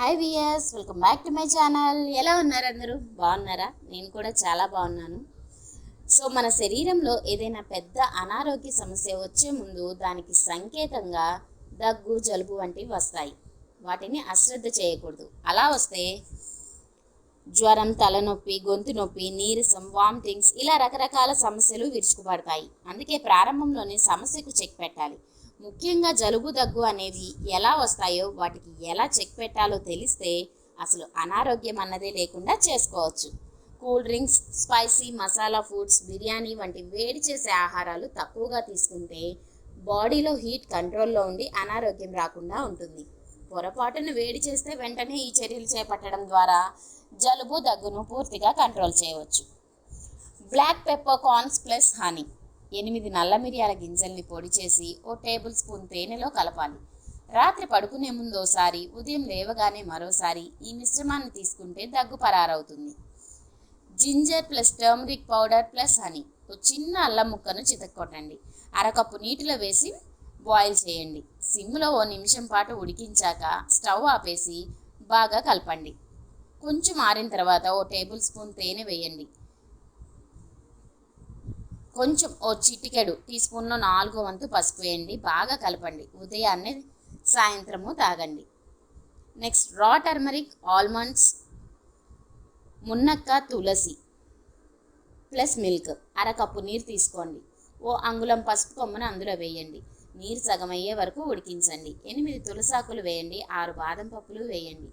Hi viewers, welcome back to my channel. ఎలా ఉన్నారు అందరూ? బాగున్నారా? నేను కూడా చాలా బాగున్నాను. సో మన శరీరంలో ఏదైనా పెద్ద అనారోగ్య సమస్య వచ్చే ముందు దానికి సంకేతంగా దగ్గు, జలుబు వంటివి వస్తాయి. వాటిని అశ్రద్ధ చేయకూడదు. అలా వస్తే జ్వరం, తలనొప్పి, గొంతు నొప్పి, నీరసం, వామిటింగ్స్ ఇలా రకరకాల సమస్యలు విరుచుకుపడతాయి. అందుకే ప్రారంభంలోనే సమస్యకు చెక్ పెట్టాలి. ముఖ్యంగా జలుబు, దగ్గు అనేవి ఎలా వస్తాయో వాటికి ఎలా చెక్ పెట్టాలో తెలిస్తే అసలు అనారోగ్యం అన్నదే లేకుండా చేసుకోవచ్చు. Cool drinks, spicy masala foods, biryani వంటి వేడి చేసే ఆహారాలు తక్కువగా తీసుకుంటే బాడీలో హీట్ కంట్రోల్లో ఉండి అనారోగ్యం రాకుండా ఉంటుంది. పొరపాటును వేడి చేస్తే వెంటనే ఈ చర్యలు చేపట్టడం ద్వారా జలుబు, దగ్గును పూర్తిగా కంట్రోల్ చేయవచ్చు. Black peppercorns plus honey. 8 నల్ల మిరియాల గింజల్ని పొడి చేసి ఓ టేబుల్ స్పూన్ తేనెలో కలపాలి. రాత్రి పడుకునే ముందు ఓసారి, ఉదయం లేవగానే మరోసారి ఈ మిశ్రమాన్ని తీసుకుంటే దగ్గు పరారవుతుంది. Ginger plus turmeric powder plus honey. ఓ చిన్న అల్లం ముక్కను చితక్కొట్టండి. అరకప్పు నీటిలో వేసి బాయిల్ చేయండి. సిమ్లో ఓ నిమిషం పాటు ఉడికించాక స్టవ్ ఆపేసి బాగా కలపండి. కొంచెం ఆరిన తర్వాత ఓ టేబుల్ స్పూన్ తేనె వేయండి. కొంచెం ఓ చిటికెడు టీ స్పూన్లో 4వ వంతు పసుపు వేయండి. బాగా కలపండి. ఉదయాన్నే సాయంత్రము తాగండి. నెక్స్ట్ రా టర్మరిక్, ఆల్మండ్స్, మునక్క, తులసి ప్లస్ మిల్క్. అరకప్పు నీరు తీసుకోండి. ఓ అంగుళం పసుపు కొమ్మను అందులో వేయండి. నీరు సగం అయ్యే వరకు ఉడికించండి. 8 తులసాకులు వేయండి. 6 బాదం పప్పులు వేయండి.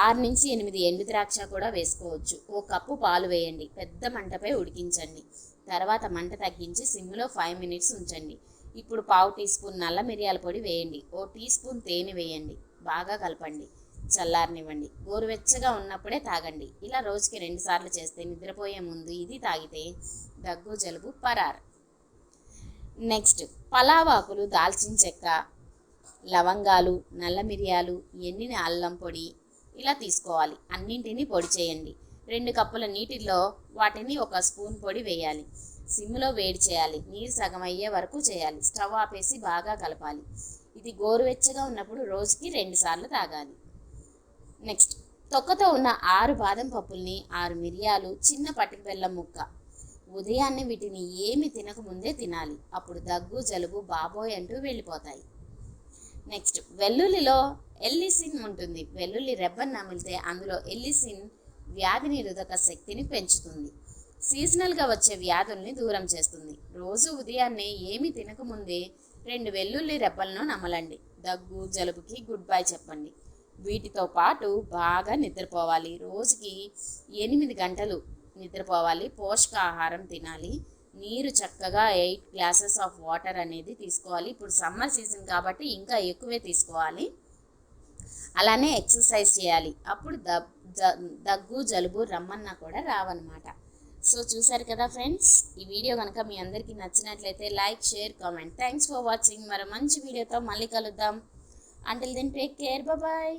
6 నుంచి 8 ఎండు ద్రాక్ష కూడా వేసుకోవచ్చు. ఓ కప్పు పాలు వేయండి. పెద్ద మంటపై ఉడికించండి. తర్వాత మంట తగ్గించి సిమ్లో 5 మినిట్స్ ఉంచండి. ఇప్పుడు పావు టీ స్పూన్ నల్ల మిరియాల పొడి వేయండి. ఓ టీ స్పూన్ తేనె వేయండి. బాగా కలపండి. చల్లారనివ్వండి. గోరువెచ్చగా ఉన్నప్పుడే తాగండి. ఇలా రోజుకి 2 సార్లు చేస్తే నిద్రపోయే ముందు ఇది తాగితే దగ్గు, జలుబు పరారు. నెక్స్ట్ పలావాకులు, దాల్చిన చెక్క, లవంగాలు, నల్ల మిరియాలు, ఎండిన అల్లం పొడి ఇలా తీసుకోవాలి. అన్నింటినీ పొడి చేయండి. 2 కప్పుల నీటిలో వాటిని 1 స్పూన్ పొడి వేయాలి. సిమ్లో వేడి చేయాలి. నీరు సగం అయ్యే వరకు చేయాలి. స్టవ్ ఆపేసి బాగా కలపాలి. ఇది గోరువెచ్చగా ఉన్నప్పుడు రోజుకి 2 సార్లు తాగాలి. నెక్స్ట్ తొక్కతో ఉన్న 6 బాదం పప్పుల్ని, 6 మిరియాలు, చిన్న పటిక బెల్లం ముక్క. ఉదయాన్నే వీటిని ఏమి తినకముందే తినాలి. అప్పుడు దగ్గు, జలుబు బాబోయ్ అంటూ వెళ్ళిపోతాయి. నెక్స్ట్ వెల్లుల్లిలో ఎల్లిసిన్ ఉంటుంది. వెల్లుల్లి రెబ్బను నమిలితే అందులో ఎల్లిసిన్ వ్యాధి నిరోధక శక్తిని పెంచుతుంది. సీజనల్గా వచ్చే వ్యాధుల్ని దూరం చేస్తుంది. రోజు ఉదయాన్నే ఏమి తినకముందే 2 వెల్లుల్లి రెబ్బలను నమలండి. దగ్గు, జలుబుకి గుడ్ బై చెప్పండి. వీటితో పాటు బాగా నిద్రపోవాలి. రోజుకి 8 గంటలు నిద్రపోవాలి. పోషకాహారం తినాలి. నీరు చక్కగా 8 గ్లాసెస్ ఆఫ్ వాటర్ అనేది తీసుకోవాలి. ఇప్పుడు సమ్మర్ సీజన్ కాబట్టి ఇంకా ఎక్కువే తీసుకోవాలి. అలానే ఎక్సర్సైజ్ చేయాలి. అప్పుడు దగ్గు, జలుబు రమ్మన్నా కూడా రావన్నమాట. సో చూసారు కదా ఫ్రెండ్స్, ఈ వీడియో కనుక మీ అందరికీ నచ్చినట్లయితే like, share, comment. Thanks for watching. మరో మంచి వీడియోతో మళ్ళీ కలుద్దాం. Until then take care. Bye.